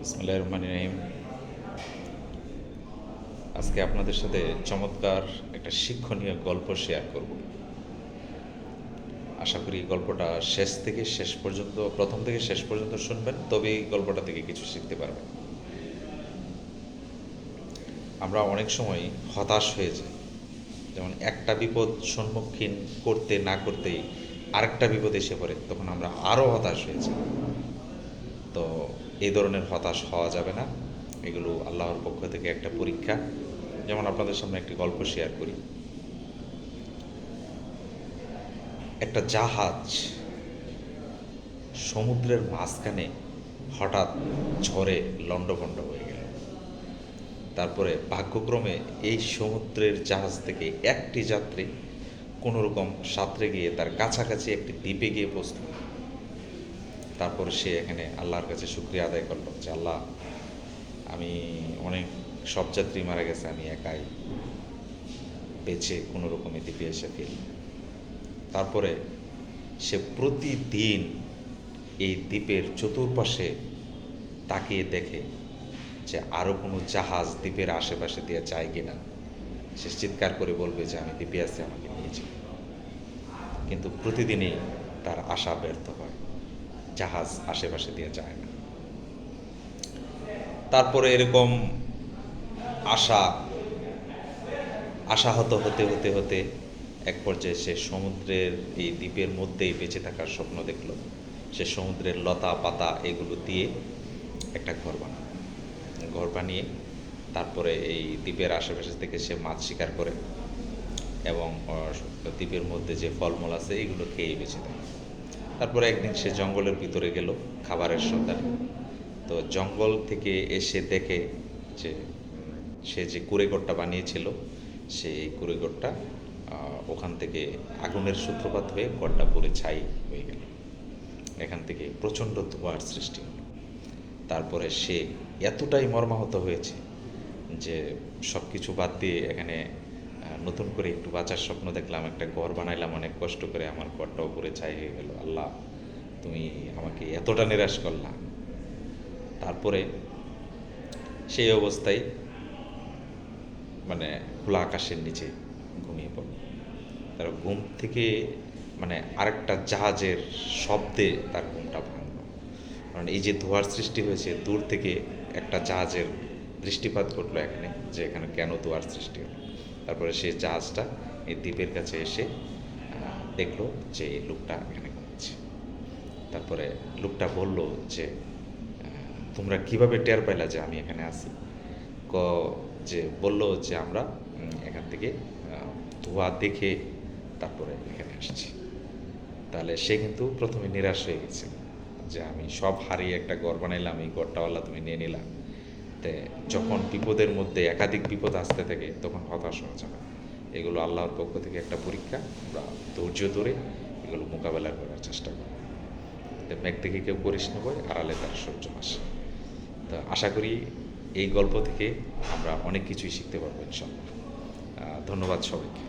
বিসমিল্লাহির রহমানির রহিম। আজকে আপনাদের সাথে চমৎকার একটা শিক্ষণীয় গল্প শেয়ার করব। আশা করি গল্পটা প্রথম থেকে শেষ পর্যন্ত শুনবেন, তবেই গল্পটা থেকে কিছু শিখতে পারবেন। আমরা অনেক সময় হতাশ হয়ে যাই, যেমন একটা বিপদ সম্মুখীন করতে না করতেই আরেকটা বিপদ এসে পড়ে, তখন আমরা আরও হতাশ হয়ে যাই। তো এই ধরনের হতাশ হওয়া যাবে না। এগুলো আল্লাহর পক্ষ থেকে একটা পরীক্ষা। যেমন আপনাদের সামনে একটি গল্প শেয়ার করি। একটা জাহাজ সমুদ্রের মাঝখানে হঠাৎ ঝড়ে লণ্ডভণ্ড হয়ে গেল। তারপরে ভাগ্যক্রমে এই সমুদ্রের জাহাজ থেকে একটি যাত্রী কোনোরকম সাঁতরে গিয়ে তার কাছাকাছি একটি দ্বীপে গিয়ে পৌঁছল। তারপর সে এখানে আল্লাহর কাছে শুকরিয়া আদায় করলো যে, আল্লাহ, আমি অনেক সব যাত্রী মারা গেছে, আমি একাই বেঁচে কোনো রকমে দ্বীপে এসে ফেলি। তারপরে সে প্রতিদিন এই দ্বীপের চতুর্পাশে তাকিয়ে দেখে যে আরও কোনো জাহাজ দ্বীপের আশেপাশে দিয়ে যায় কিনা। সে চিৎকার করে বলবে যে, আমি দ্বীপে আছি, আমাকে নিয়ে যাও। কিন্তু প্রতিদিনই তার আশা ব্যর্থ হয়, জাহাজ আশেপাশে দিয়ে যায় না। তারপরে এরকম আশা আশাহত হতে হতে হতে এক পর্যায়ে সে সমুদ্রের এই দ্বীপের মধ্যেই বেঁচে থাকার স্বপ্ন দেখল। সে সমুদ্রের লতা পাতা এগুলো দিয়ে একটা ঘর বানিয়ে তারপরে এই দ্বীপের আশেপাশে থেকে সে মাছ শিকার করে এবং দ্বীপের মধ্যে যে ফলমূল আছে এগুলো খেয়ে বেঁচে থাকে। তারপরে একদিন সে জঙ্গলের ভিতরে গেল খাবারের সন্ধানে। তো জঙ্গল থেকে এসে দেখে যে সে যে কুঁড়েঘরটা বানিয়েছিল, সেই কুঁড়েঘরটা ওখান থেকে আগুনের সূত্রপাত হয়ে ঘরটা পুড়ে ছাই হয়ে গেল। এখান থেকে প্রচণ্ড ধোঁয়ার সৃষ্টি হল। তারপরে সে এতটাই মর্মাহত হয়েছে যে সব কিছু বাদ দিয়ে এখানে নতুন করে একটু বাঁচার স্বপ্ন দেখলাম, একটা ঘর বানাইলাম অনেক কষ্ট করে, আমার ঘরটাও পুড়ে ছাই হয়ে গেল। আল্লাহ, তুমি আমাকে এতটা নিরাশ করলাম। তারপরে সেই অবস্থায় খোলা আকাশের নিচে ঘুমিয়ে পড়ল। তার ঘুম থেকে আরেকটা জাহাজের শব্দে তার ঘুমটা ভাঙল। কারণ এই যে ধোঁয়ার সৃষ্টি হয়েছে, দূর থেকে একটা জাহাজের দৃষ্টিপাত ঘটলো এখানে, যে এখানে কেন ধোঁয়ার সৃষ্টি হলো। তারপরে সেই জাহাজটা এই দ্বীপের কাছে এসে দেখলো যে এই লোকটা এখানে ঘুমাচ্ছে। তারপরে লোকটা বলল যে, তোমরা কিভাবে টের পাইলা যে আমি এখানে আছি? বলল যে আমরা এখান থেকে ধোঁয়া দেখে তারপরে এখানে আসছি। তাহলে সে কিন্তু প্রথমে নিরাশ হয়ে গেছে যে আমি সব হারিয়ে একটা ঘর বানাইলাম, এই ঘরটাওয়ালা তুমি নিয়ে নিলাম। তো যখন বিপদের মধ্যে একাধিক বিপদ আসতে থাকে তখন হতাশ হওয়া যাবে। এগুলো আল্লাহর পক্ষ থেকে একটা পরীক্ষা। আমরা ধৈর্য ধরে এগুলো মোকাবেলা করার চেষ্টা করি। মেঘ থেকে কেউ করিস না বই, আড়ালে তার সূর্য আসে। তো আশা করি এই গল্প থেকে আমরা অনেক কিছুই শিখতে পারবো ইনশাআল্লাহ। ধন্যবাদ সবাইকে।